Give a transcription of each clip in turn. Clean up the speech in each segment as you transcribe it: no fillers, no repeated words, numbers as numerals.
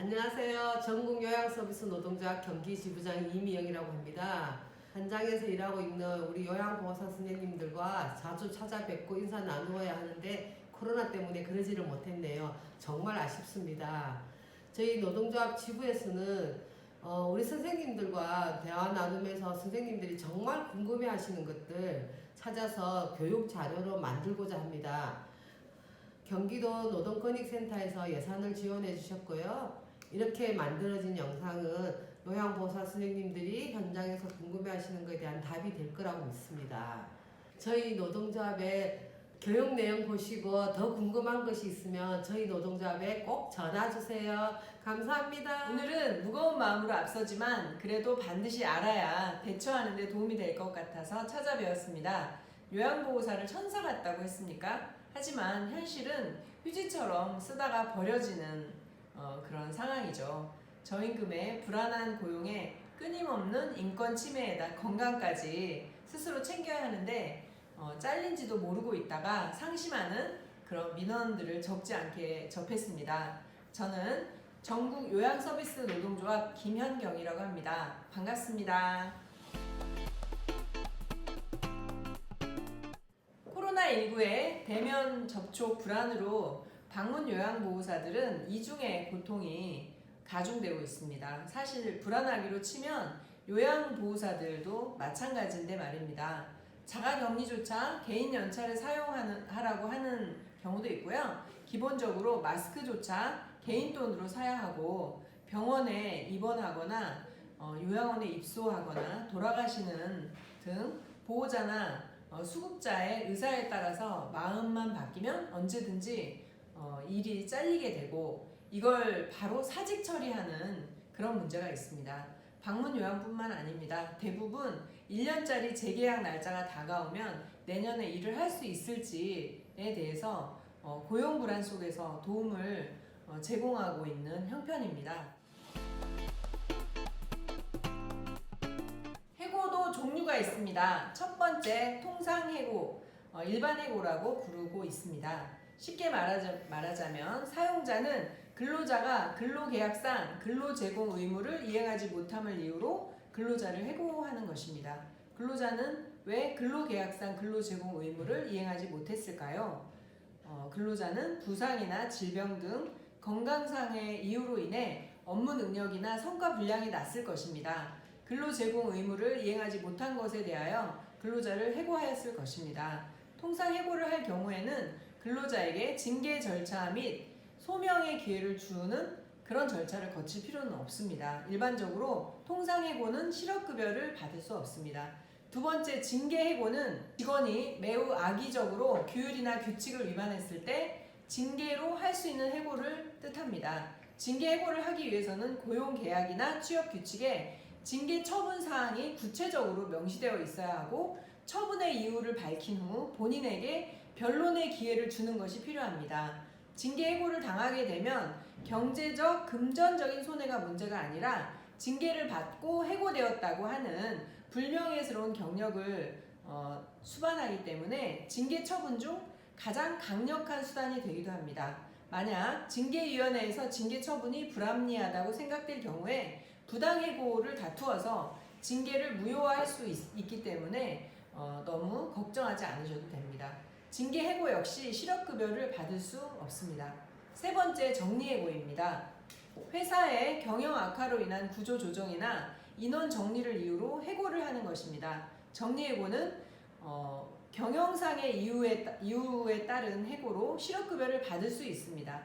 안녕하세요. 전국요양서비스 노동조합 경기지부장 이미영이라고 합니다. 현장에서 일하고 있는 우리 요양보호사 선생님들과 자주 찾아뵙고 인사 나누어야 하는데 코로나 때문에 그러지를 못했네요. 정말 아쉽습니다. 저희 노동조합 지부에서는 우리 선생님들과 대화 나누면서 선생님들이 정말 궁금해 하시는 것들 찾아서 교육 자료로 만들고자 합니다. 경기도 노동권익센터에서 예산을 지원해 주셨고요. 이렇게 만들어진 영상은 요양보호사 선생님들이 현장에서 궁금해 하시는 것에 대한 답이 될 거라고 믿습니다. 저희 노동조합의 교육 내용 보시고 더 궁금한 것이 있으면 저희 노동조합에 꼭 전화 주세요. 감사합니다. 오늘은 무거운 마음으로 앞서지만 그래도 반드시 알아야 대처하는 데 도움이 될 것 같아서 찾아뵈었습니다. 요양보호사를 천사 같다고 했습니까? 하지만 현실은 휴지처럼 쓰다가 버려지는 그런 상황이죠. 저임금에 불안한 고용에 끊임없는 인권 침해에다 건강까지 스스로 챙겨야 하는데 잘린지도 모르고 있다가 상심하는 그런 민원들을 적지 않게 접했습니다. 저는 전국 요양서비스 노동조합 김현경이라고 합니다. 반갑습니다. 코로나19의 대면 접촉 불안으로 방문 요양보호사들은 이중의 고통이 가중되고 있습니다. 사실 불안하기로 치면 요양보호사들도 마찬가지인데 말입니다. 자가격리조차 개인 연차를 사용하라고 하는 경우도 있고요. 기본적으로 마스크조차 개인 돈으로 사야 하고 병원에 입원하거나 요양원에 입소하거나 돌아가시는 등 보호자나 수급자의 의사에 따라서 마음만 바뀌면 언제든지 일이 잘리게 되고 이걸 바로 사직 처리하는 그런 문제가 있습니다. 방문 요양뿐만 아닙니다. 대부분 1년짜리 재계약 날짜가 다가오면 내년에 일을 할 수 있을지에 대해서 고용 불안 속에서 도움을 제공하고 있는 형편입니다. 해고도 종류가 있습니다. 첫 번째 통상해고, 일반해고라고 부르고 있습니다. 쉽게 말하자면 사용자는 근로자가 근로계약상 근로제공 의무를 이행하지 못함을 이유로 근로자를 해고하는 것입니다. 근로자는 왜 근로계약상 근로제공 의무를 이행하지 못했을까요? 근로자는 부상이나 질병 등 건강상의 이유로 인해 업무 능력이나 성과 불량이 났을 것입니다. 근로제공 의무를 이행하지 못한 것에 대하여 근로자를 해고하였을 것입니다. 통상 해고를 할 경우에는 근로자에게 징계 절차 및 소명의 기회를 주는 그런 절차를 거칠 필요는 없습니다. 일반적으로 통상 해고는 실업급여를 받을 수 없습니다. 두 번째, 징계 해고는 직원이 매우 악의적으로 규율이나 규칙을 위반했을 때 징계로 할 수 있는 해고를 뜻합니다. 징계 해고를 하기 위해서는 고용계약이나 취업규칙에 징계 처분 사항이 구체적으로 명시되어 있어야 하고 처분의 이유를 밝힌 후 본인에게 변론의 기회를 주는 것이 필요합니다. 징계 해고를 당하게 되면 경제적, 금전적인 손해가 문제가 아니라 징계를 받고 해고되었다고 하는 불명예스러운 경력을 수반하기 때문에 징계 처분 중 가장 강력한 수단이 되기도 합니다. 만약 징계위원회에서 징계 처분이 불합리하다고 생각될 경우에 부당해고를 다투어서 징계를 무효화할 수 있기 때문에 너무 걱정하지 않으셔도 됩니다. 징계 해고 역시 실업급여를 받을 수 없습니다. 세 번째, 정리해고입니다. 회사의 경영 악화로 인한 구조조정이나 인원 정리를 이유로 해고를 하는 것입니다. 정리해고는 경영상의 이유에 따른 해고로 실업급여를 받을 수 있습니다.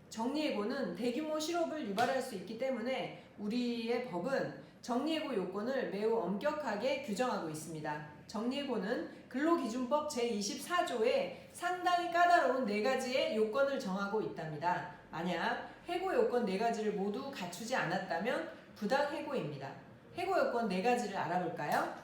정리해고는 대규모 실업을 유발할 수 있기 때문에 우리의 법은 정리해고 요건을 매우 엄격하게 규정하고 있습니다. 정리해고는 근로기준법 제24조에 상당히 까다로운 4가지의 요건을 정하고 있답니다. 만약 해고 요건 4가지를 모두 갖추지 않았다면 부당해고입니다. 해고 요건 4가지를 알아볼까요?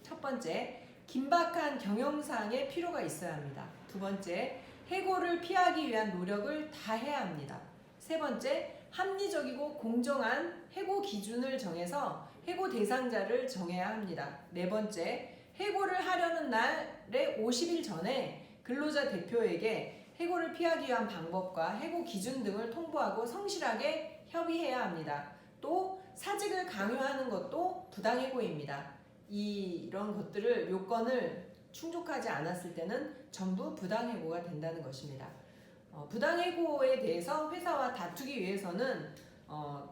첫 번째, 긴박한 경영상의 필요가 있어야 합니다. 두 번째, 해고를 피하기 위한 노력을 다해야 합니다. 세 번째, 합리적이고 공정한 해고 기준을 정해서 해고 대상자를 정해야 합니다. 네 번째, 해고를 하려는 날의 50일 전에 근로자 대표에게 해고를 피하기 위한 방법과 해고 기준 등을 통보하고 성실하게 협의해야 합니다. 또 사직을 강요하는 것도 부당해고입니다. 이런 것들을 요건을 충족하지 않았을 때는 전부 부당해고가 된다는 것입니다. 부당해고에 대해서 회사와 다투기 위해서는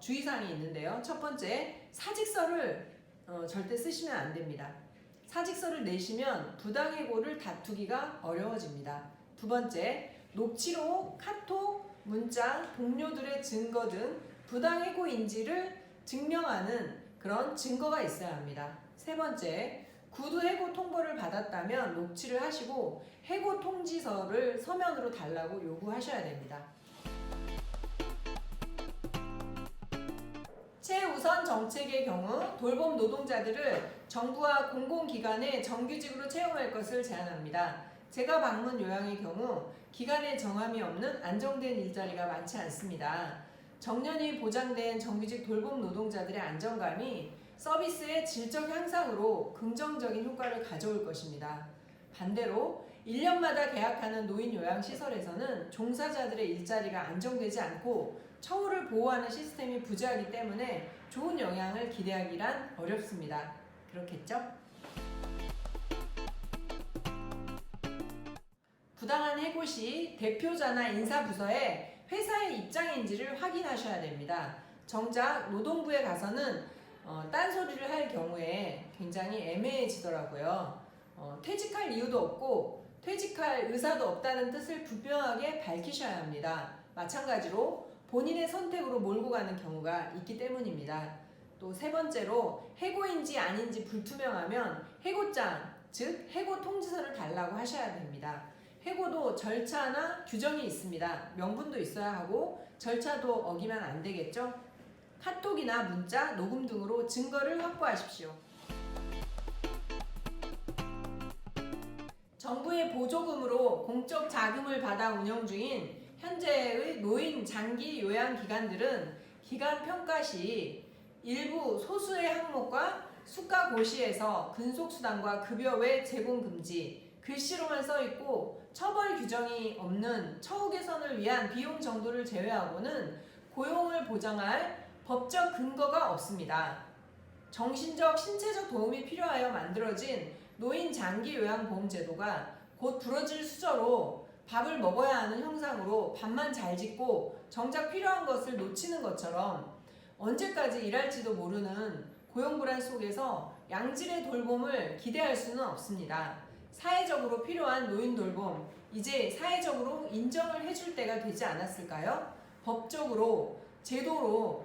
주의사항이 있는데요. 첫 번째, 사직서를 절대 쓰시면 안 됩니다. 사직서를 내시면 부당해고를 다투기가 어려워집니다. 두 번째, 녹취록, 카톡, 문자, 동료들의 증거 등 부당해고인지를 증명하는 그런 증거가 있어야 합니다. 세 번째, 구두 해고 통보를 받았다면 녹취를 하시고 해고 통지서를 서면으로 달라고 요구하셔야 됩니다. 최우선 정책의 경우 돌봄 노동자들을 정부와 공공기관에 정규직으로 채용할 것을 제안합니다. 제가 방문 요양의 경우 기간에 정함이 없는 안정된 일자리가 많지 않습니다. 정년이 보장된 정규직 돌봄 노동자들의 안정감이 서비스의 질적 향상으로 긍정적인 효과를 가져올 것입니다. 반대로 1년마다 계약하는 노인 요양시설에서는 종사자들의 일자리가 안정되지 않고 처우를 보호하는 시스템이 부재하기 때문에 좋은 영향을 기대하기란 어렵습니다. 그렇겠죠? 부당한 해고 시 대표자나 인사부서에 회사의 입장인지를 확인하셔야 됩니다. 정작 노동부에 가서는 딴소리를 할 경우에 굉장히 애매해지더라고요. 퇴직할 이유도 없고 퇴직할 의사도 없다는 뜻을 분명하게 밝히셔야 합니다. 마찬가지로 본인의 선택으로 몰고 가는 경우가 있기 때문입니다. 또 세 번째로 해고인지 아닌지 불투명하면 해고장, 즉 해고 통지서를 달라고 하셔야 됩니다. 해고도 절차나 규정이 있습니다. 명분도 있어야 하고 절차도 어기면 안 되겠죠? 카톡이나 문자, 녹음 등으로 증거를 확보하십시오. 정부의 보조금으로 공적 자금을 받아 운영 중인 현재의 노인 장기 요양 기관들은 기간 평가 시 일부 소수의 항목과 수가 고시에서 근속수당과 급여 외 제공 금지, 글씨로만 써있고 처벌 규정이 없는 처우 개선을 위한 비용 정도를 제외하고는 고용을 보장할 법적 근거가 없습니다. 정신적, 신체적 도움이 필요하여 만들어진 노인 장기 요양보험 제도가 곧 부러질 수저로 밥을 먹어야 하는 형상으로 밥만 잘 짓고 정작 필요한 것을 놓치는 것처럼 언제까지 일할지도 모르는 고용불안 속에서 양질의 돌봄을 기대할 수는 없습니다. 사회적으로 필요한 노인 돌봄, 이제 사회적으로 인정을 해줄 때가 되지 않았을까요? 법적으로, 제도로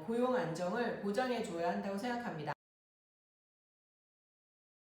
고용 안정을 보장해 줘야 한다고 생각합니다.